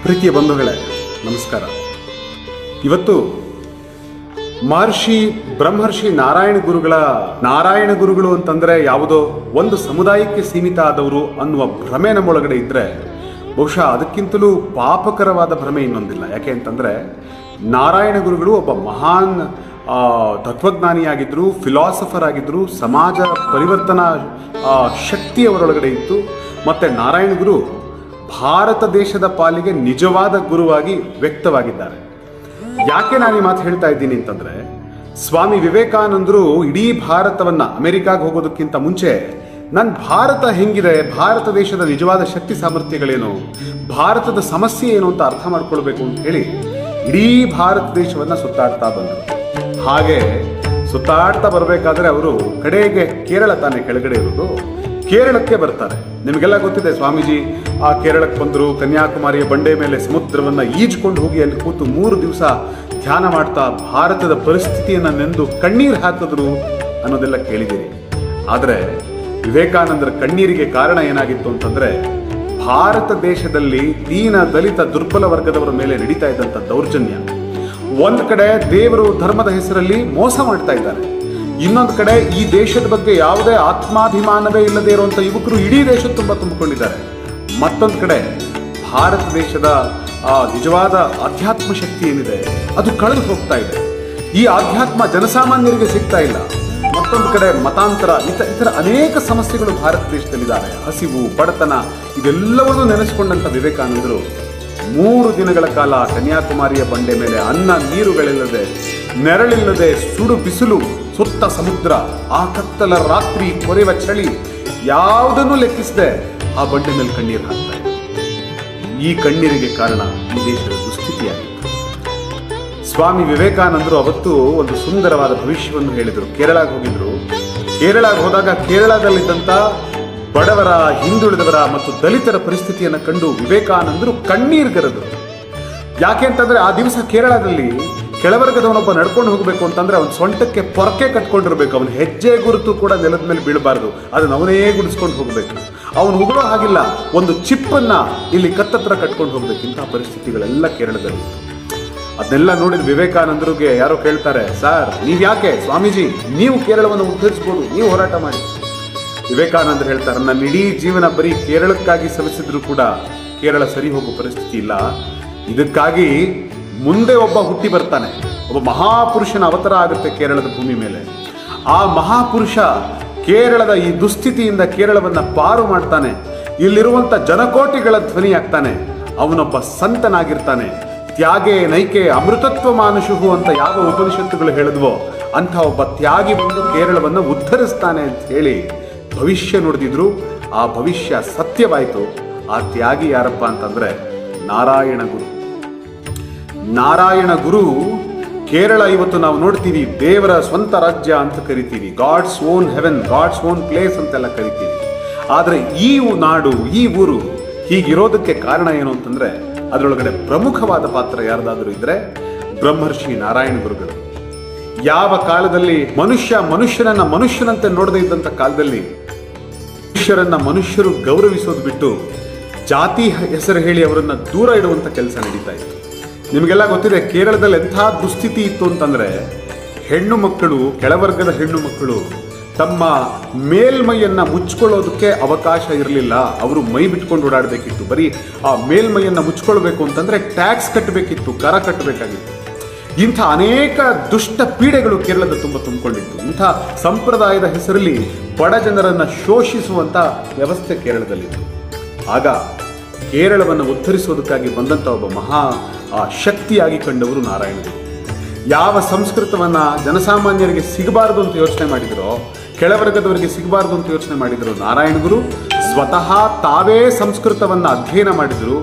ಪ್ರೀತಿಯ ಬಂಧುಗಳೇ, ನಮಸ್ಕಾರ. ಇವತ್ತು ಬ್ರಹ್ಮರ್ಷಿ ನಾರಾಯಣ ಗುರುಗಳು ಅಂತಂದ್ರೆ ಯಾವುದೋ ಒಂದು ಸಮುದಾಯಕ್ಕೆ ಸೀಮಿತ ಆದವರು ಅನ್ನುವ ಭ್ರಮೆ ನಮ್ಮೊಳಗಡೆ ಇದ್ರೆ ಬಹುಶಃ ಅದಕ್ಕಿಂತಲೂ ಪಾಪಕರವಾದ ಭ್ರಮೆ ಇನ್ನೊಂದಿಲ್ಲ. ಯಾಕೆ ಅಂತಂದ್ರೆ ನಾರಾಯಣ ಗುರುಗಳು ಒಬ್ಬ ಮಹಾನ್ ತತ್ವಜ್ಞಾನಿಯಾಗಿದ್ರು, ಫಿಲಾಸಫರ್ ಆಗಿದ್ರು, ಸಮಾಜ ಪರಿವರ್ತನಾ ಶಕ್ತಿ ಅವರೊಳಗಡೆ ಇತ್ತು. ಮತ್ತೆ ನಾರಾಯಣ ಗುರು ಭಾರತ ದೇಶದ ಪಾಲಿಗೆ ನಿಜವಾದ ಗುರುವಾಗಿ ವ್ಯಕ್ತವಾಗಿದ್ದಾರೆ. ಯಾಕೆ ನಾನು ಈ ಮಾತು ಹೇಳ್ತಾ ಇದ್ದೀನಿ ಅಂತಂದ್ರೆ, ಸ್ವಾಮಿ ವಿವೇಕಾನಂದರು ಇಡೀ ಭಾರತವನ್ನ ಅಮೆರಿಕಾಗೆ ಹೋಗೋದಕ್ಕಿಂತ ಮುಂಚೆ ನನ್ನ ಭಾರತ ಹೆಂಗಿದೆ, ಭಾರತ ದೇಶದ ನಿಜವಾದ ಶಕ್ತಿ ಸಾಮರ್ಥ್ಯಗಳೇನು, ಭಾರತದ ಸಮಸ್ಯೆ ಏನು ಅಂತ ಅರ್ಥ ಮಾಡ್ಕೊಳ್ಬೇಕು ಅಂತ ಹೇಳಿ ಇಡೀ ಭಾರತ ದೇಶವನ್ನ ಸುತ್ತಾಡ್ತಾ ಬಂದರು. ಹಾಗೆ ಸುತ್ತಾಡ್ತಾ ಬರಬೇಕಾದ್ರೆ ಅವರು ಕಡೆಗೆ ಕೇರಳ ತಾನೇ ಕೆಳಗಡೆ ಇರೋದು, ಕೇರಳಕ್ಕೆ ಬರ್ತಾರೆ. ನಿಮಗೆಲ್ಲ ಗೊತ್ತಿದೆ, ಸ್ವಾಮೀಜಿ ಆ ಕೇರಳಕ್ಕೆ ಬಂದರು, ಕನ್ಯಾಕುಮಾರಿಯ ಬಂಡೆ ಮೇಲೆ ಸಮುದ್ರವನ್ನು ಈಜ್ಕೊಂಡು ಹೋಗಿ ಅಲ್ಲಿ ಕೂತು 3 ದಿವಸ ಧ್ಯಾನ ಮಾಡ್ತಾ ಭಾರತದ ಪರಿಸ್ಥಿತಿಯನ್ನು ನೆಂದು ಕಣ್ಣೀರು ಹಾಕಿದ್ರು ಅನ್ನೋದೆಲ್ಲ ಕೇಳಿದ್ದೀರಿ. ಆದರೆ ವಿವೇಕಾನಂದರ ಕಣ್ಣೀರಿಗೆ ಕಾರಣ ಏನಾಗಿತ್ತು ಅಂತಂದ್ರೆ, ಭಾರತ ದೇಶದಲ್ಲಿ ದೀನ ದಲಿತ ದುರ್ಬಲ ವರ್ಗದವರ ಮೇಲೆ ನಡೀತಾ ಇದ್ದಂಥ ದೌರ್ಜನ್ಯ. ಒಂದು ಕಡೆ ದೇವರು ಧರ್ಮದ ಹೆಸರಲ್ಲಿ ಮೋಸ ಮಾಡ್ತಾ ಇದ್ದಾರೆ, ಇನ್ನೊಂದು ಕಡೆ ಈ ದೇಶದ ಬಗ್ಗೆ ಯಾವುದೇ ಆತ್ಮಾಭಿಮಾನವೇ ಇಲ್ಲದೆ ಇರುವಂಥ ಯುವಕರು ಇಡೀ ದೇಶ ತುಂಬಿಕೊಂಡಿದ್ದಾರೆ. ಮತ್ತೊಂದು ಕಡೆ ಭಾರತ ದೇಶದ ನಿಜವಾದ ಆಧ್ಯಾತ್ಮ ಶಕ್ತಿ ಏನಿದೆ ಅದು ಕಳೆದು ಹೋಗ್ತಾ ಇದೆ. ಈ ಆಧ್ಯಾತ್ಮ ಜನಸಾಮಾನ್ಯರಿಗೆ ಸಿಗ್ತಾ ಇಲ್ಲ. ಮತ್ತೊಂದು ಕಡೆ ಮತಾಂತರ, ಇತರ ಅನೇಕ ಸಮಸ್ಯೆಗಳು ಭಾರತ ದೇಶದಲ್ಲಿದ್ದಾವೆ. ಹಸಿವು, ಬಡತನ, ಇದೆಲ್ಲವನ್ನೂ ನೆನೆಸಿಕೊಂಡಂಥ ವಿವೇಕಾನಂದರು 3 ದಿನಗಳ ಕಾಲ ಕನ್ಯಾಕುಮಾರಿಯ ಬಂಡೆ ಮೇಲೆ ಅನ್ನ ನೀರುಗಳಿಲ್ಲದೆ, ನೆರಳಿಲ್ಲದೆ, ಸುಡು ಬಿಸಿಲು, ಸುತ್ತ ಸಮುದ್ರ, ಆ ಕತ್ತಲ ರಾತ್ರಿ, ಕೊರೆವ ಚಳಿ, ಯಾವುದನ್ನು ಲೆಕ್ಕಿಸದೆ ಆ ಬಂಡೆ ಮೇಲೆ ಕಣ್ಣೀರು ಹಾಕ್ತಾ ಇದ್ದಾರೆ. ಈ ಕಣ್ಣೀರಿಗೆ ಕಾರಣ ಈ ದೇಶದ ದುಸ್ಥಿತಿಯಾಗಿತ್ತು. ಸ್ವಾಮಿ ವಿವೇಕಾನಂದರು ಅವತ್ತು ಒಂದು ಸುಂದರವಾದ ಭವಿಷ್ಯವನ್ನು ಹೇಳಿದರು. ಕೇರಳಕ್ಕೆ ಹೋಗಿದ್ರು. ಕೇರಳಕ್ಕೆ ಹೋದಾಗ ಕೇರಳದಲ್ಲಿದ್ದಂಥ ಬಡವರ, ಹಿಂದುಳಿದವರ ಮತ್ತು ದಲಿತರ ಪರಿಸ್ಥಿತಿಯನ್ನು ಕಂಡು ವಿವೇಕಾನಂದರು ಕಣ್ಣೀರ್ಗರೆದರು. ಯಾಕೆ ಅಂತಂದ್ರೆ ಆ ದಿವಸ ಕೇರಳದಲ್ಲಿ ಕೆಳವರ್ಗದವನೊಬ್ಬ ನಡ್ಕೊಂಡು ಹೋಗಬೇಕು ಅಂತಂದ್ರೆ ಅವನ ಸೊಂಟಕ್ಕೆ ಪೊರಕೆ ಕಟ್ಕೊಂಡಿರ್ಬೇಕು. ಅವನ ಹೆಜ್ಜೆ ಗುರುತು ಕೂಡ ನೆಲದ ಮೇಲೆ ಬೀಳಬಾರ್ದು, ಅದನ್ನ ಅವನೇ ಗುಡಿಸ್ಕೊಂಡು ಹೋಗಬೇಕು. ಅವನು ಉಗುಳೋ ಹಾಗಿಲ್ಲ, ಒಂದು ಚಿಪ್ಪನ್ನ ಇಲ್ಲಿ ಕತ್ತತ್ರ ಕಟ್ಕೊಂಡು ಹೋಗ್ಬೇಕು. ಇಂತಹ ಪರಿಸ್ಥಿತಿಗಳೆಲ್ಲ ಕೇರಳದಲ್ಲಿ. ಅದನ್ನೆಲ್ಲ ನೋಡಿದ ವಿವೇಕಾನಂದರಿಗೆ ಯಾರೋ ಕೇಳ್ತಾರೆ, ಸರ್ ನೀವ್ ಯಾಕೆ ಸ್ವಾಮೀಜಿ, ನೀವು ಕೇರಳವನ್ನು ಉದ್ಧರಿಸ್ಬೋದು, ನೀವು ಹೋರಾಟ ಮಾಡಿ. ವಿವೇಕಾನಂದರು ಹೇಳ್ತಾರೆ, ನನ್ನ ಇಡೀ ಜೀವನ ಬರೀ ಕೇರಳಕ್ಕಾಗಿ ಸವಿಸಿದ್ರು ಕೂಡ ಕೇರಳ ಸರಿ ಹೋಗೋ ಪರಿಸ್ಥಿತಿ ಇಲ್ಲ. ಇದಕ್ಕಾಗಿ ಮುಂದೆ ಒಬ್ಬ ಹುಟ್ಟಿ ಬರ್ತಾನೆ, ಒಬ್ಬ ಮಹಾಪುರುಷನ ಅವತಾರ ಆಗುತ್ತೆ ಕೇರಳದ ಭೂಮಿ ಮೇಲೆ. ಆ ಮಹಾಪುರುಷ ಕೇರಳದ ಈ ದುಸ್ಥಿತಿಯಿಂದ ಕೇರಳವನ್ನ ಪಾರು ಮಾಡ್ತಾನೆ, ಇಲ್ಲಿರುವಂತ ಜನಕೋಟಿಗಳ ಧ್ವನಿ ಆಗ್ತಾನೆ. ಅವನೊಬ್ಬ ಸಂತನಾಗಿರ್ತಾನೆ. ತ್ಯಾಗೇ ನೈಕೆ ಅಮೃತತ್ವ ಮಾನುಷುಹು ಅಂತ ಯಾವ ಉಪನಿಷತ್ತುಗಳು ಹೇಳಿದ್ವೋ ಅಂತ ಒಬ್ಬ ತ್ಯಾಗಿ ಬಂದು ಕೇರಳವನ್ನು ಉದ್ಧರಿಸ್ತಾನೆ ಅಂತ ಹೇಳಿ ಭವಿಷ್ಯ ನುಡಿದಿದ್ರು. ಆ ಭವಿಷ್ಯ ಸತ್ಯವಾಯಿತು. ಆ ತ್ಯಾಗಿ ಯಾರಪ್ಪ ಅಂತಂದ್ರೆ ನಾರಾಯಣ ಗುರು. ನಾರಾಯಣ ಗುರು ಕೇರಳ ಇವತ್ತು ನಾವು ನೋಡ್ತೀವಿ ದೇವರ ಸ್ವಂತ ರಾಜ್ಯ ಅಂತ ಕರಿತೀವಿ, god's own heaven, god's own place ಅಂತೆಲ್ಲ ಕರಿತೀವಿ. ಆದರೆ ಈ ನಾಡು, ಈ ಊರು ಹೀಗಿರೋದಕ್ಕೆ ಕಾರಣ ಏನು ಅಂತಂದ್ರೆ, ಅದರೊಳಗಡೆ ಪ್ರಮುಖವಾದ ಪಾತ್ರ ಯಾರ್ದಾದ್ರೂ ಇದ್ರೆ ಬ್ರಹ್ಮರ್ಷಿ ನಾರಾಯಣ ಗುರುಗಳು. ಯಾವ ಕಾಲದಲ್ಲಿ ಮನುಷ್ಯನನ್ನ ಮನುಷ್ಯನಂತೆ ನೋಡದೇ ಇದ್ದಂಥ ಕಾಲದಲ್ಲಿ ಮನುಷ್ಯರು ಗೌರವಿಸೋದು ಬಿಟ್ಟು ಜಾತಿ ಹೆಸರು ಹೇಳಿ ಅವರನ್ನ ದೂರ ಇಡುವಂತ ಕೆಲಸ ನಡೀತಾ ಇತ್ತು. ನಿಮಗೆಲ್ಲ ಗೊತ್ತಿದೆ, ಕೇರಳದಲ್ಲಿ ಎಂಥ ದುಸ್ಥಿತಿ ಇತ್ತು ಅಂತಂದ್ರೆ, ಹೆಣ್ಣು ಮಕ್ಕಳು, ಕೆಳವರ್ಗದ ಹೆಣ್ಣು ಮಕ್ಕಳು ತಮ್ಮ ಮೇಲ್ಮೈಯನ್ನ ಮುಚ್ಕೊಳ್ಳೋದಕ್ಕೆ ಅವಕಾಶ ಇರಲಿಲ್ಲ. ಅವರು ಮೈ ಬಿಟ್ಕೊಂಡು ಓಡಾಡಬೇಕಿತ್ತು. ಬರೀ ಆ ಮೇಲ್ಮೈಯನ್ನ ಮುಚ್ಕೊಳ್ಬೇಕು ಅಂತಂದ್ರೆ ಟ್ಯಾಕ್ಸ್ ಕಟ್ಟಬೇಕಿತ್ತು, ಕರ ಕಟ್ಟಬೇಕಾಗಿತ್ತು. ಇಂಥ ಅನೇಕ ದುಷ್ಟ ಪೀಡೆಗಳು ಕೇರಳದ ತುಂಬಿಕೊಂಡಿತ್ತು. ಇಂಥ ಸಂಪ್ರದಾಯದ ಹೆಸರಲ್ಲಿ ಬಡ ಜನರನ್ನ ಶೋಷಿಸುವಂತ ವ್ಯವಸ್ಥೆ ಕೇರಳದಲ್ಲಿತ್ತು. ಆಗ ಕೇರಳವನ್ನು ಉದ್ಧರಿಸೋದಕ್ಕಾಗಿ ಬಂದಂಥ ಒಬ್ಬ ಮಹಾ ಶಕ್ತಿಯಾಗಿ ಕಂಡವರು ನಾರಾಯಣರು. ಯಾವ ಸಂಸ್ಕೃತವನ್ನ ಜನಸಾಮಾನ್ಯರಿಗೆ ಸಿಗಬಾರದು ಅಂತ ಯೋಚನೆ ಮಾಡಿದ್ರೋ, ಕೆಳವರ್ಗದವರಿಗೆ ಸಿಗಬಾರದು ಅಂತ ಯೋಚನೆ ಮಾಡಿದ್ರು, ನಾರಾಯಣಗುರು ಸ್ವತಃ ತಾವೇ ಸಂಸ್ಕೃತವನ್ನ ಅಧ್ಯಯನ ಮಾಡಿದ್ರು,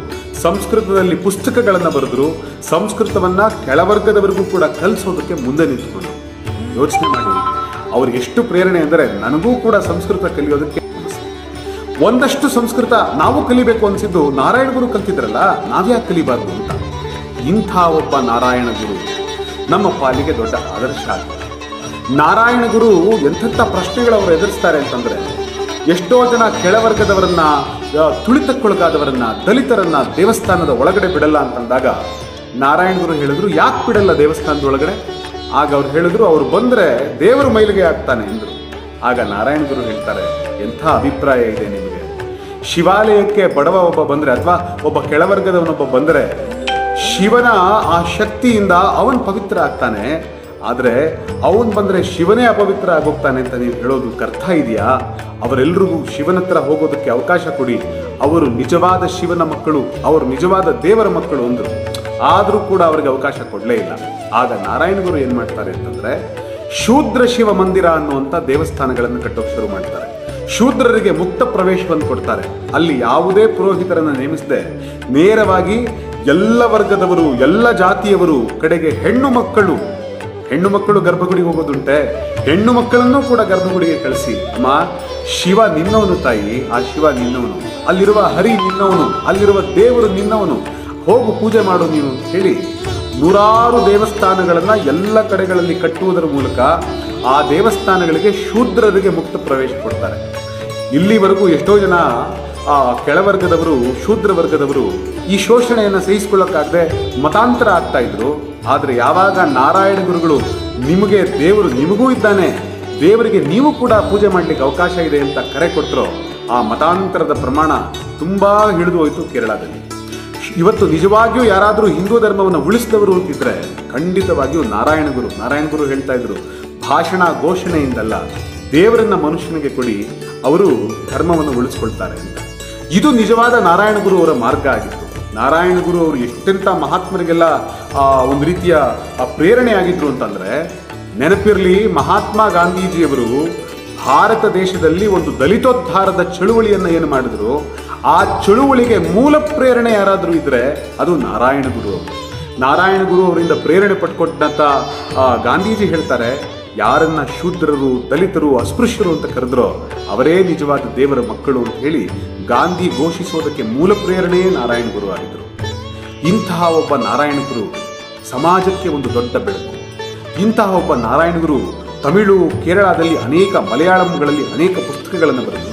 ಸಂಸ್ಕೃತದಲ್ಲಿ ಪುಸ್ತಕಗಳನ್ನು ಬರೆದ್ರು, ಸಂಸ್ಕೃತವನ್ನ ಕೆಳವರ್ಗದವರಿಗೂ ಕೂಡ ಕಲಿಸೋದಕ್ಕೆ ಮುಂದೆ ನಿಂತುಕೊಂಡ್ರು. ಯೋಚನೆ ಮಾಡಿ, ಅವ್ರಿಗೆ ಎಷ್ಟು ಪ್ರೇರಣೆ ಅಂದರೆ, ನನಗೂ ಕೂಡ ಸಂಸ್ಕೃತ ಕಲಿಯೋದಕ್ಕೆ ಒಂದಷ್ಟು ಸಂಸ್ಕೃತ ನಾವು ಕಲಿಬೇಕು ಅನ್ಸಿದ್ದು ನಾರಾಯಣ ಗುರು ಕಲ್ತಿದ್ರಲ್ಲ, ನಾವ್ಯಾಕೆ ಕಲಿಬಾರ್ದು ಅಂತ. ಇಂಥ ಒಬ್ಬ ನಾರಾಯಣ ಗುರು ನಮ್ಮ ಪಾಲಿಗೆ ದೊಡ್ಡ ಆದರ್ಶ ಆಗ್ತಾರೆ. ನಾರಾಯಣ ಗುರು ಎಂಥ ಪ್ರಶ್ನೆಗಳು ಅವರು ಎದುರಿಸ್ತಾರೆ ಅಂತಂದ್ರೆ, ಎಷ್ಟೋ ಜನ ಕೆಳವರ್ಗದವರನ್ನ, ತುಳಿತಕ್ಕೊಳಗಾದವರನ್ನ, ದಲಿತರನ್ನ ದೇವಸ್ಥಾನದ ಒಳಗಡೆ ಬಿಡಲ್ಲ ಅಂತಂದಾಗ ನಾರಾಯಣ ಗುರು ಹೇಳಿದ್ರು, ಯಾಕೆ ಬಿಡಲ್ಲ ದೇವಸ್ಥಾನದ ಒಳಗಡೆ? ಆಗ ಅವ್ರು ಹೇಳಿದ್ರು, ಅವ್ರು ಬಂದ್ರೆ ದೇವರು ಮೈಲಿಗೆ ಆಗ್ತಾನೆ ಎಂದರು. ಆಗ ನಾರಾಯಣ ಗುರು ಹೇಳ್ತಾರೆ, ಎಂಥ ಅಭಿಪ್ರಾಯ ಇದೆ ನಿಮಗೆ? ಶಿವಾಲಯಕ್ಕೆ ಬಡವ ಒಬ್ಬ ಬಂದ್ರೆ ಅಥವಾ ಒಬ್ಬ ಕೆಳವರ್ಗದವನೊಬ್ಬ ಬಂದ್ರೆ ಶಿವನ ಆ ಶಕ್ತಿಯಿಂದ ಅವನ್ ಪವಿತ್ರ ಆಗ್ತಾನೆ. ಆದ್ರೆ ಅವನ್ ಬಂದ್ರೆ ಶಿವನೇ ಅಪವಿತ್ರ ಆಗೋಗ್ತಾನೆ ಅಂತ ನೀವು ಹೇಳೋದಕ್ಕೆ ಅರ್ಥ ಇದೆಯಾ? ಅವರೆಲ್ಲರಿಗೂ ಶಿವನ ಹತ್ರ ಹೋಗೋದಕ್ಕೆ ಅವಕಾಶ ಕೊಡಿ. ಅವರು ನಿಜವಾದ ಶಿವನ ಮಕ್ಕಳು, ಅವರು ನಿಜವಾದ ದೇವರ ಮಕ್ಕಳು ಅಂದ್ರು. ಆದ್ರೂ ಕೂಡ ಅವ್ರಿಗೆ ಅವಕಾಶ ಕೊಡಲೇ ಇಲ್ಲ. ಆಗ ನಾರಾಯಣ ಗುರು ಏನ್ ಮಾಡ್ತಾರೆ ಅಂತಂದ್ರೆ, ಶೂದ್ರ ಶಿವ ಮಂದಿರ ಅನ್ನುವಂಥ ದೇವಸ್ಥಾನಗಳನ್ನು ಕಟ್ಟೋಕೆ ಶುರು ಮಾಡ್ತಾರೆ. ಶೂದ್ರರಿಗೆ ಮುಕ್ತ ಪ್ರವೇಶವನ್ನು ಕೊಡ್ತಾರೆ. ಅಲ್ಲಿ ಯಾವುದೇ ಪುರೋಹಿತರನ್ನು ನೇಮಿಸದೆ ನೇರವಾಗಿ ಎಲ್ಲ ವರ್ಗದವರು, ಎಲ್ಲ ಜಾತಿಯವರು, ಕಡೆಗೆ ಹೆಣ್ಣು ಮಕ್ಕಳು ಗರ್ಭಗುಡಿಗೆ ಹೋಗೋದುಂಟೆ, ಹೆಣ್ಣು ಮಕ್ಕಳನ್ನೂ ಕೂಡ ಗರ್ಭಗುಡಿಗೆ ಕಳಿಸಿ, ಅಮ್ಮ ಶಿವ ನಿನ್ನವನು ತಾಯಿ, ಆ ಶಿವ ನಿನ್ನವನು, ಅಲ್ಲಿರುವ ಹರಿ ನಿನ್ನವನು, ಅಲ್ಲಿರುವ ದೇವರು ನಿನ್ನವನು, ಹೋಗು ಪೂಜೆ ಮಾಡು ನೀನು ಹೇಳಿ ನೂರಾರು ದೇವಸ್ಥಾನಗಳನ್ನ ಎಲ್ಲ ಕಡೆಗಳಲ್ಲಿ ಕಟ್ಟುವುದರ ಮೂಲಕ ಆ ದೇವಸ್ಥಾನಗಳಿಗೆ ಶೂದ್ರರಿಗೆ ಮುಕ್ತ ಪ್ರವೇಶ ಕೊಡ್ತಾರೆ. ಇಲ್ಲಿವರೆಗೂ ಎಷ್ಟೋ ಜನ ಕೆಳವರ್ಗದವರು, ಶೂದ್ರ ವರ್ಗದವರು ಈ ಶೋಷಣೆಯನ್ನು ಸಹಿಸಿಕೊಳ್ಳಕ್ಕಾಗದೆ ಮತಾಂತರ ಆಗ್ತಾ ಇದ್ರು. ಆದರೆ ಯಾವಾಗ ನಾರಾಯಣ ಗುರುಗಳು ನಿಮಗೆ ದೇವರು ನಿಮಗೂ ಇದ್ದಾನೆ, ದೇವರಿಗೆ ನೀವು ಕೂಡ ಪೂಜೆ ಮಾಡಲಿಕ್ಕೆ ಅವಕಾಶ ಇದೆ ಅಂತ ಕರೆ ಕೊಟ್ಟರು, ಆ ಮತಾಂತರದ ಪ್ರಮಾಣ ತುಂಬಾ ಹಿಡಿದು ಹೋಯಿತು ಕೇರಳದಲ್ಲಿ. ಇವತ್ತು ನಿಜವಾಗಿಯೂ ಯಾರಾದರೂ ಹಿಂದೂ ಧರ್ಮವನ್ನು ಉಳಿಸಿದವರು ಅಂತಿದ್ರೆ ಖಂಡಿತವಾಗಿಯೂ ನಾರಾಯಣ ಗುರು ಹೇಳ್ತಾ ಇದ್ರು, ಭಾಷಣ ಘೋಷಣೆಯಿಂದಲ್ಲ, ದೇವರನ್ನ ಮನುಷ್ಯನಿಗೆ ಕೊಡಿ, ಅವರು ಧರ್ಮವನ್ನು ಉಳಿಸ್ಕೊಳ್ತಾರೆ ಅಂತ. ಇದು ನಿಜವಾದ ನಾರಾಯಣ ಗುರು ಅವರ ಮಾರ್ಗ ಆಗಿತ್ತು. ನಾರಾಯಣ ಗುರು ಅವರು ಎಷ್ಟೆಂಥ ಮಹಾತ್ಮರಿಗೆಲ್ಲ ಒಂದು ರೀತಿಯ ಪ್ರೇರಣೆ ಆಗಿದ್ರು ಅಂತಂದ್ರೆ, ನೆನಪಿರಲಿ, ಮಹಾತ್ಮ ಗಾಂಧೀಜಿಯವರು ಭಾರತ ದೇಶದಲ್ಲಿ ಒಂದು ದಲಿತೋದ್ಧಾರದ ಚಳುವಳಿಯನ್ನು ಏನು ಮಾಡಿದ್ರು, ಆ ಚಳುವಳಿಗೆ ಮೂಲ ಪ್ರೇರಣೆ ಯಾರಾದರೂ ಇದ್ರೆ ಅದು ನಾರಾಯಣ ಗುರು ಅವರು. ನಾರಾಯಣ ಗುರು ಅವರಿಂದ ಪ್ರೇರಣೆ ಪಟ್ಕೊಟ್ಟಂತ ಗಾಂಧೀಜಿ ಹೇಳ್ತಾರೆ, ಯಾರನ್ನ ಶೂದ್ರರು, ದಲಿತರು, ಅಸ್ಪೃಶ್ಯರು ಅಂತ ಕರೆದ್ರೋ ಅವರೇ ನಿಜವಾದ ದೇವರ ಮಕ್ಕಳು ಅಂತ ಹೇಳಿ ಗಾಂಧಿ ಘೋಷಿಸೋದಕ್ಕೆ ಮೂಲ ಪ್ರೇರಣೆಯೇ ನಾರಾಯಣ ಗುರು ಆಗಿದ್ರು. ಇಂತಹ ಒಬ್ಬ ನಾರಾಯಣ ಗುರು ಸಮಾಜಕ್ಕೆ ಒಂದು ದೊಡ್ಡ ಬೆಳಕು. ಇಂತಹ ಒಬ್ಬ ನಾರಾಯಣ ಗುರು ತಮಿಳು, ಕೇರಳದಲ್ಲಿ ಅನೇಕ, ಮಲಯಾಳಂಗಳಲ್ಲಿ ಅನೇಕ ಪುಸ್ತಕಗಳನ್ನು ಬರೆದರು.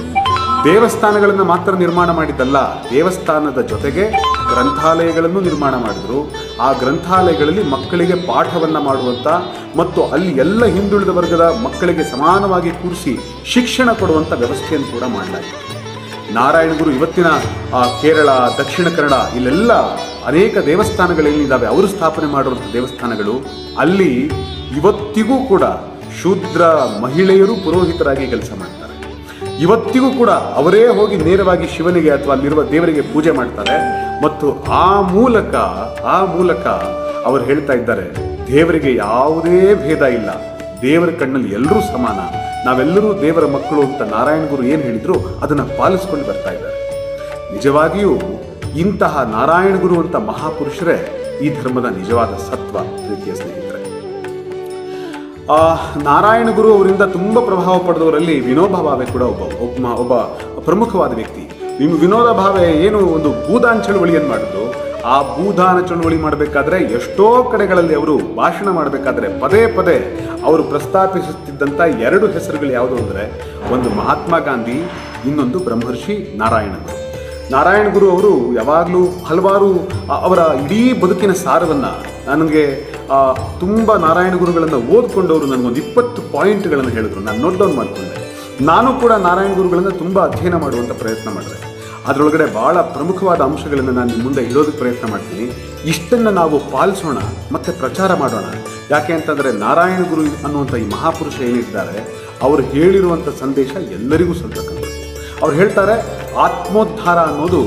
ದೇವಸ್ಥಾನಗಳನ್ನು ಮಾತ್ರ ನಿರ್ಮಾಣ ಮಾಡಿದ್ದಲ್ಲ, ದೇವಸ್ಥಾನದ ಜೊತೆಗೆ ಗ್ರಂಥಾಲಯಗಳನ್ನು ನಿರ್ಮಾಣ ಮಾಡಿದ್ರು. ಆ ಗ್ರಂಥಾಲಯಗಳಲ್ಲಿ ಮಕ್ಕಳಿಗೆ ಪಾಠವನ್ನ ಮಾಡುವಂತ ಮತ್ತು ಅಲ್ಲಿ ಎಲ್ಲ ಹಿಂದುಳಿದ ವರ್ಗದ ಮಕ್ಕಳಿಗೆ ಸಮಾನವಾಗಿ ಕೂರಿಸಿ ಶಿಕ್ಷಣ ಕೊಡುವಂತ ವ್ಯವಸ್ಥೆಯನ್ನು ಕೂಡ ಮಾಡಲಾಗಿದೆ. ನಾರಾಯಣ ಗುರು ಇವತ್ತಿನ ಕೇರಳ, ದಕ್ಷಿಣ ಕನ್ನಡ ಇಲ್ಲೆಲ್ಲ ಅನೇಕ ದೇವಸ್ಥಾನಗಳೇನಿದ್ದಾವೆ, ಅವರು ಸ್ಥಾಪನೆ ಮಾಡುವಂಥ ದೇವಸ್ಥಾನಗಳು, ಅಲ್ಲಿ ಇವತ್ತಿಗೂ ಕೂಡ ಶೂದ್ರ ಮಹಿಳೆಯರು ಪುರೋಹಿತರಾಗಿ ಕೆಲಸ ಮಾಡ್ತಾರೆ. ಇವತ್ತಿಗೂ ಕೂಡ ಅವರೇ ಹೋಗಿ ನೇರವಾಗಿ ಶಿವನಿಗೆ ಅಥವಾ ಅಲ್ಲಿರುವ ದೇವರಿಗೆ ಪೂಜೆ ಮಾಡ್ತಾರೆ. ಮತ್ತು ಆ ಮೂಲಕ ಅವರು ಹೇಳ್ತಾ ಇದ್ದಾರೆ, ದೇವರಿಗೆ ಯಾವುದೇ ಭೇದ ಇಲ್ಲ, ದೇವರ ಕಣ್ಣಲ್ಲಿ ಎಲ್ಲರೂ ಸಮಾನ, ನಾವೆಲ್ಲರೂ ದೇವರ ಮಕ್ಕಳು ಅಂತ ನಾರಾಯಣ ಗುರು ಏನು ಹೇಳಿದ್ರು ಅದನ್ನು ಪಾಲಿಸ್ಕೊಂಡು ಬರ್ತಾ ಇದ್ದಾರೆ. ನಿಜವಾಗಿಯೂ ಇಂತಹ ನಾರಾಯಣ ಗುರು ಅಂತ ಮಹಾಪುರುಷರೇ ಈ ಧರ್ಮದ ನಿಜವಾದ ಸತ್ವ. ಪ್ರೀತಿಯ ಸ್ನೇಹಿತರೆ, ನಾರಾಯಣ ಗುರು ಅವರಿಂದ ತುಂಬ ಪ್ರಭಾವ ಪಡೆದವರಲ್ಲಿ ವಿನೋಬಾ ಭಾವೆ ಕೂಡ ಒಬ್ಬ ಪ್ರಮುಖವಾದ ವ್ಯಕ್ತಿ. ವಿನೋದ ಭಾವೆ ಏನು ಒಂದು ಭೂದಾನ ಚಳುವಳಿಯನ್ನು ಮಾಡಿದ್ರು. ಆ ಭೂದಾನ ಚಳುವಳಿ ಮಾಡಬೇಕಾದ್ರೆ ಎಷ್ಟೋ ಕಡೆಗಳಲ್ಲಿ ಅವರು ಭಾಷಣ ಮಾಡಬೇಕಾದ್ರೆ ಪದೇ ಪದೇ ಅವರು ಪ್ರಸ್ತಾಪಿಸುತ್ತಿದ್ದಂಥ ಎರಡು ಹೆಸರುಗಳು ಯಾವುದು ಅಂದರೆ, ಒಂದು ಮಹಾತ್ಮ ಗಾಂಧಿ, ಇನ್ನೊಂದು ಬ್ರಹ್ಮರ್ಷಿ ನಾರಾಯಣ ಗುರು. ನಾರಾಯಣ ಗುರು ಅವರು ಯಾವಾಗಲೂ ಹಲವಾರು ಅವರ ಇಡೀ ಬದುಕಿನ ಸಾರವನ್ನು ನನಗೆ ತುಂಬ ನಾರಾಯಣ ಗುರುಗಳನ್ನು ಓದ್ಕೊಂಡವರು ನನಗೊಂದು 20 ಪಾಯಿಂಟ್ಗಳನ್ನು ಹೇಳಿದ್ರು. ನಾನು ನೋಟ್ ಡೌನ್ ಮಾಡಿಕೊಂಡೆ. ನಾನು ಕೂಡ ನಾರಾಯಣ ಗುರುಗಳನ್ನು ತುಂಬ ಅಧ್ಯಯನ ಮಾಡುವಂಥ ಪ್ರಯತ್ನ ಮಾಡಿದೆ. ಅದರೊಳಗಡೆ ಭಾಳ ಪ್ರಮುಖವಾದ ಅಂಶಗಳನ್ನು ನಾನು ನಿಮ್ಮ ಮುಂದೆ ಇಡೋದಕ್ಕೆ ಪ್ರಯತ್ನ ಮಾಡ್ತೀನಿ. ಇಷ್ಟನ್ನು ನಾವು ಪಾಲಿಸೋಣ ಮತ್ತು ಪ್ರಚಾರ ಮಾಡೋಣ. ಯಾಕೆ ಅಂತಂದರೆ ನಾರಾಯಣ ಗುರು ಅನ್ನುವಂಥ ಈ ಮಹಾಪುರುಷ ಏನಿದ್ದಾರೆ, ಅವರು ಹೇಳಿರುವಂಥ ಸಂದೇಶ ಎಲ್ಲರಿಗೂ ಸಲ್ತಕ್ಕಂಥದ್ದು. ಅವ್ರು ಹೇಳ್ತಾರೆ, ಆತ್ಮೋದ್ಧಾರ ಅನ್ನೋದು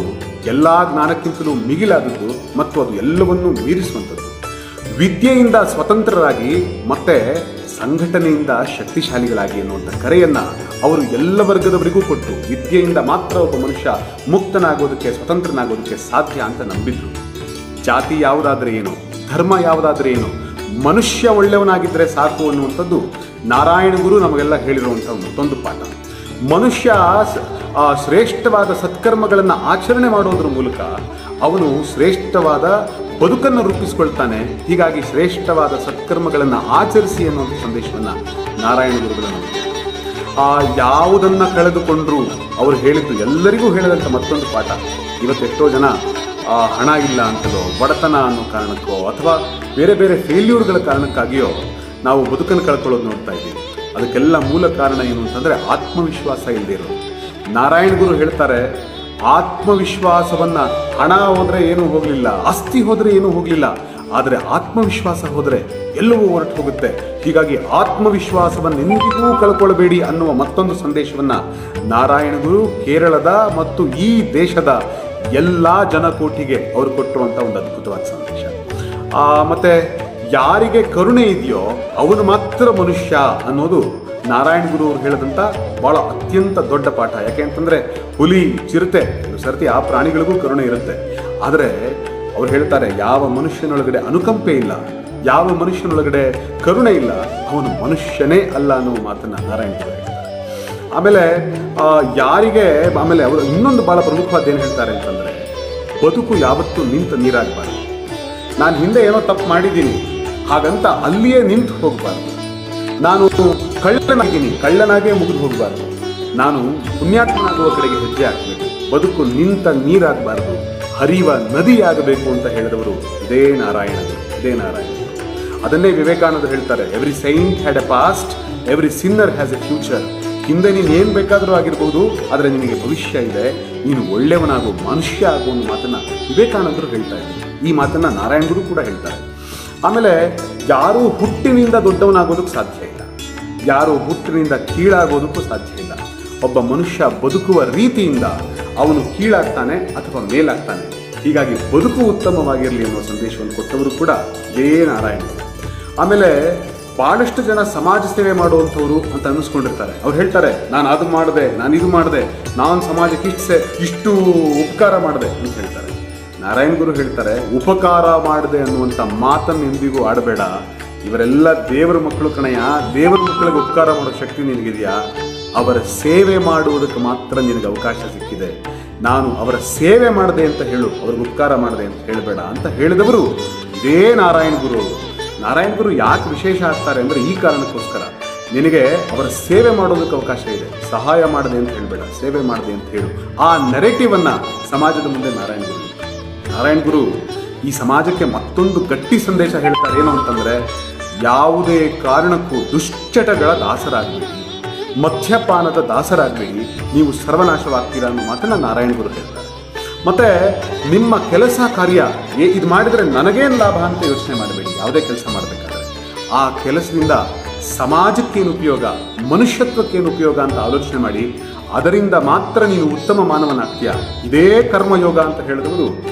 ಎಲ್ಲ ಜ್ಞಾನಕ್ಕಿಂತಲೂ ಮಿಗಿಲಾದದ್ದು ಮತ್ತು ಅದು ಎಲ್ಲವನ್ನೂ ಮೀರಿಸುವಂಥದ್ದು. ವಿದ್ಯೆಯಿಂದ ಸ್ವತಂತ್ರರಾಗಿ ಮತ್ತೆ ಸಂಘಟನೆಯಿಂದ ಶಕ್ತಿಶಾಲಿಗಳಾಗಿ ಅನ್ನುವಂಥ ಕರೆಯನ್ನು ಅವರು ಎಲ್ಲ ವರ್ಗದವರಿಗೂ ಕೊಟ್ಟು, ವಿದ್ಯೆಯಿಂದ ಮಾತ್ರ ಒಬ್ಬ ಮನುಷ್ಯ ಮುಕ್ತನಾಗೋದಕ್ಕೆ, ಸ್ವತಂತ್ರನಾಗೋದಕ್ಕೆ ಸಾಧ್ಯ ಅಂತ ನಂಬಿದ್ರು. ಜಾತಿ ಯಾವುದಾದ್ರೆ ಏನು, ಧರ್ಮ ಯಾವುದಾದ್ರೆ ಏನು, ಮನುಷ್ಯ ಒಳ್ಳೆಯವನಾಗಿದ್ದರೆ ಸಾಕು ಅನ್ನುವಂಥದ್ದು ನಾರಾಯಣ ಗುರು ನಮಗೆಲ್ಲ ಹೇಳಿರುವಂಥ ಮತ್ತೊಂದು ಪಾಠ. ಮನುಷ್ಯ ಶ್ರೇಷ್ಠವಾದ ಸತ್ಕರ್ಮಗಳನ್ನು ಆಚರಣೆ ಮಾಡೋದ್ರ ಮೂಲಕ ಅವನು ಶ್ರೇಷ್ಠವಾದ ಬದುಕನ್ನು ರೂಪಿಸಿಕೊಳ್ತಾನೆ. ಹೀಗಾಗಿ ಶ್ರೇಷ್ಠವಾದ ಸತ್ಕರ್ಮಗಳನ್ನು ಆಚರಿಸಿ ಅನ್ನುವಂಥ ಸಂದೇಶವನ್ನು ನಾರಾಯಣ ಗುರುಗಳು ನಮಗೆ. ಯಾವುದನ್ನ ಕಳೆದುಕೊಂಡ್ರು ಅವರು ಹೇಳಿದ್ದು ಎಲ್ಲರಿಗೂ ಹೇಳಿದಂಥ ಮತ್ತೊಂದು ಪಾಠ. ಇವತ್ತೆಷ್ಟೋ ಜನ ಹಣ ಇಲ್ಲ ಅಂತಲೋ, ಬಡತನ ಅನ್ನೋ ಕಾರಣಕ್ಕೋ, ಅಥವಾ ಬೇರೆ ಬೇರೆ ಫೇಲ್ಯೂರ್ಗಳ ಕಾರಣಕ್ಕಾಗಿಯೋ ನಾವು ಬದುಕನ್ನು ಕಳ್ಕೊಳ್ಳೋದು ನೋಡ್ತಾ ಇದ್ದೀವಿ. ಅದಕ್ಕೆಲ್ಲ ಮೂಲ ಕಾರಣ ಏನು ಅಂತಂದರೆ ಆತ್ಮವಿಶ್ವಾಸ ಇಲ್ಲದೆ ಇರೋದು. ನಾರಾಯಣ ಗುರು ಹೇಳ್ತಾರೆ, ಆತ್ಮವಿಶ್ವಾಸವನ್ನ, ಹಣ ಹೋದರೆ ಏನೂ ಹೋಗಲಿಲ್ಲ, ಆಸ್ತಿ ಹೋದರೆ ಏನೂ ಹೋಗಲಿಲ್ಲ, ಆದರೆ ಆತ್ಮವಿಶ್ವಾಸ ಹೋದರೆ ಎಲ್ಲವೂ ಹೊರಟು ಹೋಗುತ್ತೆ. ಹೀಗಾಗಿ ಆತ್ಮವಿಶ್ವಾಸವನ್ನು ಎಂದಿಗೂ ಕಳ್ಕೊಳ್ಬೇಡಿ ಅನ್ನುವ ಮತ್ತೊಂದು ಸಂದೇಶವನ್ನ ನಾರಾಯಣ ಗುರು ಕೇರಳದ ಮತ್ತು ಈ ದೇಶದ ಎಲ್ಲ ಜನಕೋಟಿಗೆ ಅವರು ಕೊಟ್ಟಿರುವಂಥ ಒಂದು ಅದ್ಭುತವಾದ ಸಂದೇಶ. ಮತ್ತೆ ಯಾರಿಗೆ ಕರುಣೆ ಇದೆಯೋ ಅವನು ಮಾತ್ರ ಮನುಷ್ಯ ಅನ್ನೋದು ನಾರಾಯಣ ಗುರು ಅವರು ಹೇಳಿದಂಥ ಬಹಳ ಅತ್ಯಂತ ದೊಡ್ಡ ಪಾಠ. ಯಾಕೆ ಅಂತಂದ್ರೆ ಹುಲಿ, ಚಿರತೆ, ಸರ್ತಿ ಆ ಪ್ರಾಣಿಗಳಿಗೂ ಕರುಣೆ ಇರುತ್ತೆ. ಆದರೆ ಅವ್ರು ಹೇಳ್ತಾರೆ, ಯಾವ ಮನುಷ್ಯನೊಳಗಡೆ ಅನುಕಂಪೆ ಇಲ್ಲ, ಯಾವ ಮನುಷ್ಯನೊಳಗಡೆ ಕರುಣೆ ಇಲ್ಲ, ಅವನು ಮನುಷ್ಯನೇ ಅಲ್ಲ ಅನ್ನೋ ಮಾತನ್ನ ನಾರಾಯಣ ಗುರು ಹೇಳ್ತಾರೆ. ಆಮೇಲೆ ಅವರು ಇನ್ನೊಂದು ಬಹಳ ಪ್ರಮುಖವಾದ ಏನು ಹೇಳ್ತಾರೆ ಅಂತಂದ್ರೆ, ಬದುಕು ಯಾವತ್ತೂ ನಿಂತ ನೀರಾಗಬಾರ್ದು. ನಾನು ಹಿಂದೆ ಏನೋ ತಪ್ಪು ಮಾಡಿದ್ದೀನಿ ಹಾಗಂತ ಅಲ್ಲಿಯೇ ನಿಂತು ಹೋಗಬಾರ್ದು. ನಾನು ಕಳ್ಳನಾಗೇ ಮುಗಿದು ಹೋಗಬಾರ್ದು. ನಾನು ಪುಣ್ಯಾತ್ಮನಾಗುವ ಕಡೆಗೆ ಹೆಜ್ಜೆ ಹಾಕಬೇಕು. ಬದುಕು ನಿಂತ ನೀರಾಗಬಾರ್ದು, ಹರಿಯುವ ನದಿಯಾಗಬೇಕು ಅಂತ ಹೇಳಿದವರು ಇದೇ ನಾರಾಯಣ. ಅದನ್ನೇ ವಿವೇಕಾನಂದರು ಹೇಳ್ತಾರೆ, every Saint had A past, every Sinner has A future. ಹಿಂದೆ ನೀನು ಏನು ಬೇಕಾದರೂ ಆಗಿರ್ಬೋದು, ಆದರೆ ನಿನಗೆ ಭವಿಷ್ಯ ಇದೆ, ನೀನು ಒಳ್ಳೆಯವನಾಗು, ಮನುಷ್ಯ ಆಗು ಅನ್ನೋ ಮಾತನ್ನ ವಿವೇಕಾನಂದರು ಹೇಳ್ತಾ ಇದ್ದಾರೆ. ಈ ಮಾತನ್ನ ನಾರಾಯಣ ಗುರು ಕೂಡ ಹೇಳ್ತಾರೆ. ಆಮೇಲೆ ಯಾರೂ ಹುಟ್ಟಿನಿಂದ ದೊಡ್ಡವನಾಗೋದಕ್ಕೆ ಸಾಧ್ಯ ಇಲ್ಲ, ಯಾರೂ ಹುಟ್ಟಿನಿಂದ ಕೀಳಾಗೋದಕ್ಕೂ ಸಾಧ್ಯ ಇಲ್ಲ. ಒಬ್ಬ ಮನುಷ್ಯ ಬದುಕುವ ರೀತಿಯಿಂದ ಅವನು ಕೀಳಾಗ್ತಾನೆ ಅಥವಾ ಮೇಲಾಗ್ತಾನೆ. ಹೀಗಾಗಿ ಬದುಕು ಉತ್ತಮವಾಗಿರಲಿ ಅನ್ನೋ ಸಂದೇಶವನ್ನು ಕೊಟ್ಟವರು ಕೂಡ ಇದೇ ನಾರಾಯಣ. ಆಮೇಲೆ ಬಹಳಷ್ಟು ಜನ ಸಮಾಜ ಸೇವೆ ಮಾಡುವಂಥವ್ರು ಅಂತ ಅನ್ನಿಸ್ಕೊಂಡಿರ್ತಾರೆ. ಅವ್ರು ಹೇಳ್ತಾರೆ, ನಾನು ಅದು ಮಾಡಿದೆ, ನಾನು ಇದು ಮಾಡಿದೆ, ನಾನು ಸಮಾಜಕ್ಕೆ ಇಷ್ಟು ಉಪಕಾರ ಮಾಡಿದೆ ಅಂತ ಹೇಳ್ತಾರೆ. ನಾರಾಯಣ ಗುರು ಹೇಳ್ತಾರೆ, ಉಪಕಾರ ಮಾಡಿದೆ ಅನ್ನುವಂಥ ಮಾತನ್ನು ಎಂದಿಗೂ ಆಡಬೇಡ. ಇವರೆಲ್ಲ ದೇವರ ಮಕ್ಕಳು ಕಣಯ್ಯ, ದೇವರ ಮಕ್ಕಳಿಗೆ ಉಪಕಾರ ಮಾಡೋ ಶಕ್ತಿ ನಿನಗಿದೆಯಾ? ಅವರ ಸೇವೆ ಮಾಡುವುದಕ್ಕೆ ಮಾತ್ರ ನಿನಗೆ ಅವಕಾಶ ಸಿಕ್ಕಿದೆ. ನಾನು ಅವರ ಸೇವೆ ಮಾಡಿದೆ ಅಂತ ಹೇಳು, ಅವ್ರಿಗೆ ಉಪಕಾರ ಮಾಡಿದೆ ಅಂತ ಹೇಳಬೇಡ ಅಂತ ಹೇಳಿದವರು ಇದೇ ನಾರಾಯಣ ಗುರು. ನಾರಾಯಣ ಗುರು ಯಾಕೆ ವಿಶೇಷ ಆಗ್ತಾರೆ ಅಂದರೆ ಈ ಕಾರಣಕ್ಕೋಸ್ಕರ, ನಿನಗೆ ಅವರ ಸೇವೆ ಮಾಡೋದಕ್ಕೆ ಅವಕಾಶ ಇದೆ, ಸಹಾಯ ಮಾಡಿದೆ ಅಂತ ಹೇಳಬೇಡ, ಸೇವೆ ಮಾಡಿದೆ ಅಂತ ಹೇಳು. ಆ ನೆರೆಟಿವ್ ಅನ್ನ ಸಮಾಜದ ಮುಂದೆ ನಾರಾಯಣ ಗುರು ಈ ಸಮಾಜಕ್ಕೆ ಮತ್ತೊಂದು ಗಟ್ಟಿ ಸಂದೇಶ ಹೇಳ್ತಾರೆ. ಏನು ಅಂತಂದ್ರೆ, ಯಾವುದೇ ಕಾರಣಕ್ಕೂ ದುಶ್ಚಟಗಳ ದಾಸರಾಗಬೇಡಿ, ಮದ್ಯಪಾನದ ದಾಸರಾಗಬೇಡಿ, ನೀವು ಸರ್ವನಾಶವಾಗ್ತೀರಾ ಅನ್ನೋ ಮಾತನ್ನ ನಾರಾಯಣ ಗುರು ಹೇಳ್ತಾರೆ. ಮತ್ತೆ ನಿಮ್ಮ ಕೆಲಸ ಕಾರ್ಯ ಇದು ಮಾಡಿದರೆ ನನಗೇನು ಲಾಭ ಅಂತ ಯೋಚನೆ ಮಾಡಬೇಡಿ. ಯಾವುದೇ ಕೆಲಸ ಮಾಡಬೇಕಾದ್ರೆ ಆ ಕೆಲಸದಿಂದ ಸಮಾಜಕ್ಕೇನು ಉಪಯೋಗ, ಮನುಷ್ಯತ್ವಕ್ಕೇನು ಉಪಯೋಗ ಅಂತ ಆಲೋಚನೆ ಮಾಡಿ. ಅದರಿಂದ ಮಾತ್ರ ನೀನು ಉತ್ತಮ ಮಾನವನಾಗ್ತೀಯ. ಇದೇ ಕರ್ಮಯೋಗ ಅಂತ ಹೇಳಿದವರು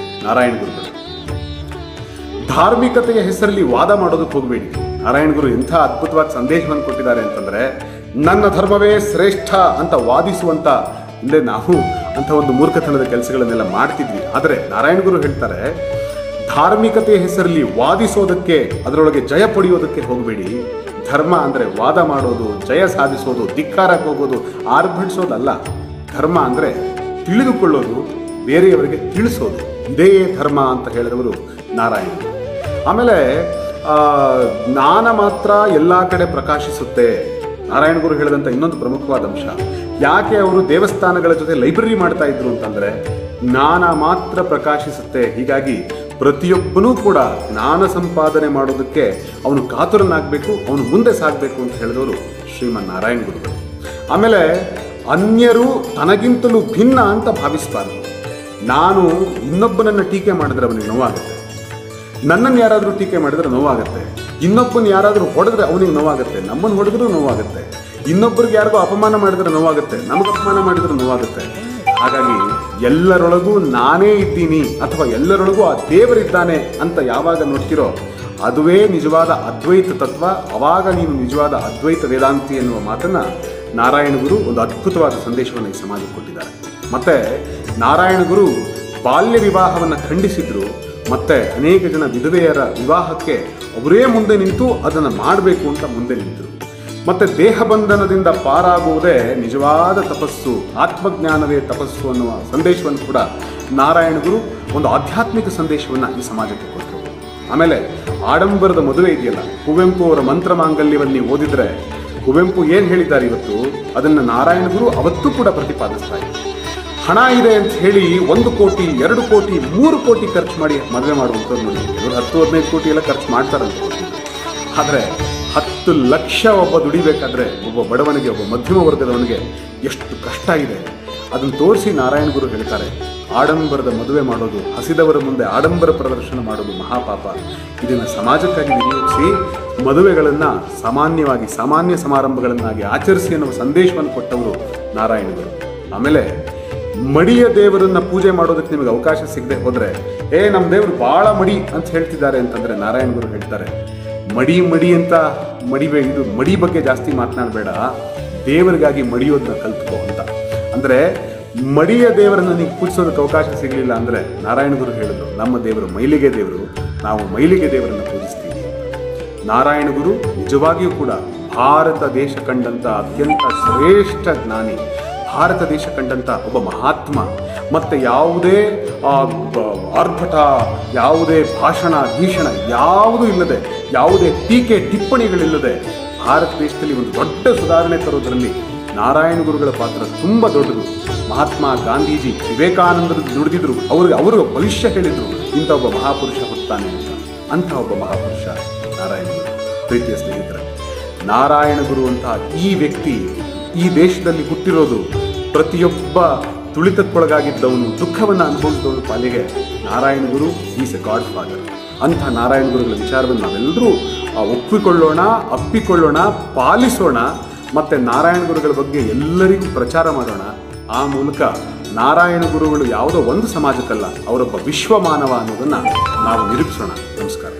ನಾರಾಯಣ ಗುರುಗಳು. ಧಾರ್ಮಿಕತೆಯ ಹೆಸರಲ್ಲಿ ವಾದ ಮಾಡೋದಕ್ಕೆ ಹೋಗಬೇಡಿ. ನಾರಾಯಣ ಗುರು ಎಂಥ ಅದ್ಭುತವಾದ ಸಂದೇಶವನ್ನು ಕೊಟ್ಟಿದ್ದಾರೆ ಅಂತಂದ್ರೆ, ನನ್ನ ಧರ್ಮವೇ ಶ್ರೇಷ್ಠ ಅಂತ ವಾದಿಸುವಂತ ಹಿಂದೆ ನಾವು ಅಂತ ಒಂದು ಮೂರ್ಖತನದ ಕೆಲಸಗಳನ್ನೆಲ್ಲ ಮಾಡ್ತಿದ್ವಿ. ಆದರೆ ನಾರಾಯಣ ಗುರು ಹೇಳ್ತಾರೆ, ಧಾರ್ಮಿಕತೆಯ ಹೆಸರಲ್ಲಿ ವಾದಿಸೋದಕ್ಕೆ, ಅದರೊಳಗೆ ಜಯ ಪಡೆಯೋದಕ್ಕೆ ಹೋಗಬೇಡಿ. ಧರ್ಮ ಅಂದರೆ ವಾದ ಮಾಡೋದು, ಜಯ ಸಾಧಿಸೋದು, ಧಿಕ್ಕಾರಕ್ಕೆ ಹೋಗೋದು, ಆರ್ಭಟಿಸೋದಲ್ಲ. ಧರ್ಮ ಅಂದರೆ ತಿಳಿದುಕೊಳ್ಳೋದು, ಬೇರೆಯವರಿಗೆ ತಿಳಿಸೋದು. ಇದೇ ಧರ್ಮ ಅಂತ ಹೇಳಿದವರು ನಾರಾಯಣ. ಆಮೇಲೆ ಜ್ಞಾನ ಮಾತ್ರ ಎಲ್ಲ ಕಡೆ ಪ್ರಕಾಶಿಸುತ್ತೆ. ನಾರಾಯಣ ಗುರು ಹೇಳಿದಂಥ ಇನ್ನೊಂದು ಪ್ರಮುಖವಾದ ಅಂಶ, ಯಾಕೆ ಅವರು ದೇವಸ್ಥಾನಗಳ ಜೊತೆ ಲೈಬ್ರರಿ ಮಾಡ್ತಾ ಇದ್ರು ಅಂತಂದ್ರೆ, ಜ್ಞಾನ ಮಾತ್ರ ಪ್ರಕಾಶಿಸುತ್ತೆ. ಹೀಗಾಗಿ ಪ್ರತಿಯೊಬ್ಬನೂ ಕೂಡ ಜ್ಞಾನ ಸಂಪಾದನೆ ಮಾಡೋದಕ್ಕೆ ಅವನು ಕಾತುರನಾಗಬೇಕು, ಅವನು ಮುಂದೆ ಸಾಗಬೇಕು ಅಂತ ಹೇಳಿದವರು ಶ್ರೀಮನ್ ನಾರಾಯಣ ಗುರುಗಳು. ಆಮೇಲೆ ಅನ್ಯರು ತನಗಿಂತಲೂ ಭಿನ್ನ ಅಂತ ಭಾವಿಸಬಾರ್ದು. ನಾನು ಇನ್ನೊಬ್ಬನನ್ನು ಟೀಕೆ ಮಾಡಿದ್ರೆ ಅವನಿಗೆ ನೋವಾಗುತ್ತೆ, ನನ್ನನ್ನು ಯಾರಾದರೂ ಟೀಕೆ ಮಾಡಿದ್ರೆ ನೋವಾಗುತ್ತೆ, ಇನ್ನೊಬ್ಬನ ಯಾರಾದರೂ ಹೊಡೆದ್ರೆ ಅವನಿಗೆ ನೋವಾಗುತ್ತೆ, ನಮ್ಮನ್ನು ಹೊಡೆದ್ರೂ ನೋವಾಗುತ್ತೆ, ಇನ್ನೊಬ್ಬರಿಗೆ ಯಾರಿಗೂ ಅಪಮಾನ ಮಾಡಿದ್ರೆ ನೋವಾಗುತ್ತೆ, ನಮಗೆ ಅಪಮಾನ ಮಾಡಿದ್ರೆ ನೋವಾಗುತ್ತೆ. ಹಾಗಾಗಿ ಎಲ್ಲರೊಳಗೂ ನಾನೇ ಇದ್ದೀನಿ ಅಥವಾ ಎಲ್ಲರೊಳಗೂ ಆ ದೇವರಿದ್ದಾನೆ ಅಂತ ಯಾವಾಗ ನೋಡ್ತಿರೋ ಅದುವೇ ನಿಜವಾದ ಅದ್ವೈತ ತತ್ವ. ಅವಾಗ ನೀನು ನಿಜವಾದ ಅದ್ವೈತ ವೇದಾಂತಿ ಎನ್ನುವ ಮಾತನ್ನ ನಾರಾಯಣ ಗುರು ಒಂದು ಅದ್ಭುತವಾದ ಸಂದೇಶವನ್ನು ಈ ಸಮಾಜಕ್ಕೆ ಕೊಟ್ಟಿದ್ದಾರೆ. ಮತ್ತೆ ನಾರಾಯಣ ಗುರು ಬಾಲ್ಯ ವಿವಾಹವನ್ನು ಖಂಡಿಸಿದ್ರು. ಮತ್ತೆ ಅನೇಕ ಜನ ವಿಧವೆಯರ ವಿವಾಹಕ್ಕೆ ಅವರೇ ಮುಂದೆ ನಿಂತು ಅದನ್ನು ಮಾಡಬೇಕು ಅಂತ ಮುಂದೆ ನಿಂತರು. ಮತ್ತೆ ದೇಹ ಬಂಧನದಿಂದ ಪಾರಾಗುವುದೇ ನಿಜವಾದ ತಪಸ್ಸು, ಆತ್ಮಜ್ಞಾನವೇ ತಪಸ್ಸು ಅನ್ನುವ ಸಂದೇಶವನ್ನು ಕೂಡ ನಾರಾಯಣ ಗುರು ಒಂದು ಆಧ್ಯಾತ್ಮಿಕ ಸಂದೇಶವನ್ನು ಈ ಸಮಾಜಕ್ಕೆ ಕೊಟ್ಟರು. ಆಮೇಲೆ ಆಡಂಬರದ ಮದುವೆ ಇದೆಯಲ್ಲ, ಕುವೆಂಪು ಅವರ ಮಂತ್ರ ಮಾಂಗಲ್ಯವನ್ನು ನೀವು ಓದಿದ್ರೆ ಕುವೆಂಪು ಏನ್ ಹೇಳಿದ್ದಾರೆ ಇವತ್ತು, ಅದನ್ನ ನಾರಾಯಣ ಗುರು ಅವತ್ತೂ ಕೂಡ ಪ್ರತಿಪಾದಿಸ್ತಾ ಇದ್ದಾರೆ. ಹಣ ಇದೆ ಅಂತ ಹೇಳಿ 1 ಕೋಟಿ 2 ಕೋಟಿ 3 ಕೋಟಿ ಖರ್ಚು ಮಾಡಿ ಮದುವೆ ಮಾಡುವಂಥದ್ದು ನೋಡಿ. ಇವರು 10-15 ಕೋಟಿ ಎಲ್ಲ ಖರ್ಚು ಮಾಡ್ತಾರಂತ ಗೊತ್ತಿಲ್ಲ. ಆದರೆ 10 ಲಕ್ಷ ಒಬ್ಬ ದುಡಿಬೇಕಾದ್ರೆ ಒಬ್ಬ ಬಡವನಿಗೆ, ಒಬ್ಬ ಮಧ್ಯಮ ವರ್ಗದವನಿಗೆ ಎಷ್ಟು ಕಷ್ಟ ಇದೆ ಅದನ್ನು ತೋರಿಸಿ ನಾರಾಯಣ ಗುರು ಹೇಳ್ತಾರೆ, ಆಡಂಬರದ ಮದುವೆ ಮಾಡೋದು, ಹಸಿದವರ ಮುಂದೆ ಆಡಂಬರ ಪ್ರದರ್ಶನ ಮಾಡೋದು ಮಹಾಪಾಪ. ಇದನ್ನು ಸಮಾಜಕ್ಕಾಗಿ ವಿನಿಯೋಗಿಸಿ ಮದುವೆಗಳನ್ನು ಸಾಮಾನ್ಯವಾಗಿ ಸಾಮಾನ್ಯ ಸಮಾರಂಭಗಳನ್ನಾಗಿ ಆಚರಿಸಿ ಎನ್ನುವ ಸಂದೇಶವನ್ನು ಕೊಟ್ಟವರು ನಾರಾಯಣ ಗುರು. ಆಮೇಲೆ ಮಡಿಯ ದೇವರನ್ನ ಪೂಜೆ ಮಾಡೋದಕ್ಕೆ ನಿಮಗೆ ಅವಕಾಶ ಸಿಗದೆ ಹೋದ್ರೆ, ನಮ್ಮ ದೇವರು ಬಹಳ ಮಡಿ ಅಂತ ಹೇಳ್ತಿದ್ದಾರೆ ಅಂತಂದ್ರೆ ನಾರಾಯಣ ಗುರು ಹೇಳ್ತಾರೆ, ಮಡಿ ಅಂತ ಇದು ಮಡಿ ಬಗ್ಗೆ ಜಾಸ್ತಿ ಮಾತನಾಡಬೇಡ, ದೇವರಿಗಾಗಿ ಮಡಿಯೋದನ್ನ ಕಲ್ತ್ಕೋ ಅಂತ. ಅಂದ್ರೆ ಮಡಿಯ ದೇವರನ್ನ ನೀವು ಪೂಜಿಸೋದಕ್ಕೆ ಅವಕಾಶ ಸಿಗಲಿಲ್ಲ ಅಂದ್ರೆ ನಾರಾಯಣ ಗುರು ಹೇಳಿದ್ರು, ನಮ್ಮ ದೇವರು ಮೈಲಿಗೆ ದೇವರು, ನಾವು ಮೈಲಿಗೆ ದೇವರನ್ನ ಪೂಜಿಸ್ತೀವಿ. ನಾರಾಯಣ ಗುರು ನಿಜವಾಗಿಯೂ ಕೂಡ ಭಾರತ ದೇಶ ಕಂಡಂತ ಅತ್ಯಂತ ಶ್ರೇಷ್ಠ ಜ್ಞಾನಿ, ಭಾರತ ದೇಶ ಕಂಡಂತ ಒಬ್ಬ ಮಹಾತ್ಮ. ಮತ್ತೆ ಯಾವುದೇ ಆರ್ಭಟ, ಯಾವುದೇ ಭಾಷಣ ಭೀಷಣ ಯಾವುದೂ ಇಲ್ಲದೆ, ಯಾವುದೇ ಟೀಕೆ ಟಿಪ್ಪಣಿಗಳಿಲ್ಲದೆ ಭಾರತ ದೇಶದಲ್ಲಿ ಒಂದು ದೊಡ್ಡ ಸುಧಾರಣೆ ತರೋದರಲ್ಲಿ ನಾರಾಯಣ ಗುರುಗಳ ಪಾತ್ರ ತುಂಬ ದೊಡ್ಡದು. ಮಹಾತ್ಮ ಗಾಂಧೀಜಿ, ವಿವೇಕಾನಂದರು ದುಡಿದಿದ್ರು, ಅವರು ಭವಿಷ್ಯ ಹೇಳಿದ್ರು, ಇಂಥ ಒಬ್ಬ ಮಹಾಪುರುಷ ಹುಟ್ಟಾನೆ ಅಂತ. ಅಂಥ ಒಬ್ಬ ಮಹಾಪುರುಷ ನಾರಾಯಣ ಗುರು. ಪ್ರೀತಿಯ ಸ್ನೇಹಿತರೆ, ನಾರಾಯಣ ಗುರು ಅಂತ ಈ ವ್ಯಕ್ತಿ ಈ ದೇಶದಲ್ಲಿ ಹುಟ್ಟಿರೋದು ಪ್ರತಿಯೊಬ್ಬ ತುಳಿತಕ್ಕೊಳಗಾಗಿದ್ದವನು, ದುಃಖವನ್ನು ಅನುಭವಿಸಿದವನು ಪಾಲಿಗೆ Narayana Guru is A god father. ಅಂಥ ನಾರಾಯಣ ಗುರುಗಳ ವಿಚಾರವನ್ನು ನಾವೆಲ್ಲರೂ ಒಪ್ಪಿಕೊಳ್ಳೋಣ, ಅಪ್ಪಿಕೊಳ್ಳೋಣ, ಪಾಲಿಸೋಣ. ಮತ್ತು ನಾರಾಯಣ ಗುರುಗಳ ಬಗ್ಗೆ ಎಲ್ಲರಿಗೂ ಪ್ರಚಾರ ಮಾಡೋಣ. ಆ ಮೂಲಕ ನಾರಾಯಣ ಗುರುಗಳು ಯಾವುದೋ ಒಂದು ಸಮಾಜಕ್ಕಲ್ಲ, ಅವರೊಬ್ಬ ವಿಶ್ವಮಾನವ ಅನ್ನೋದನ್ನು ನಾವು ನಿರೂಪಿಸೋಣ. ನಮಸ್ಕಾರ.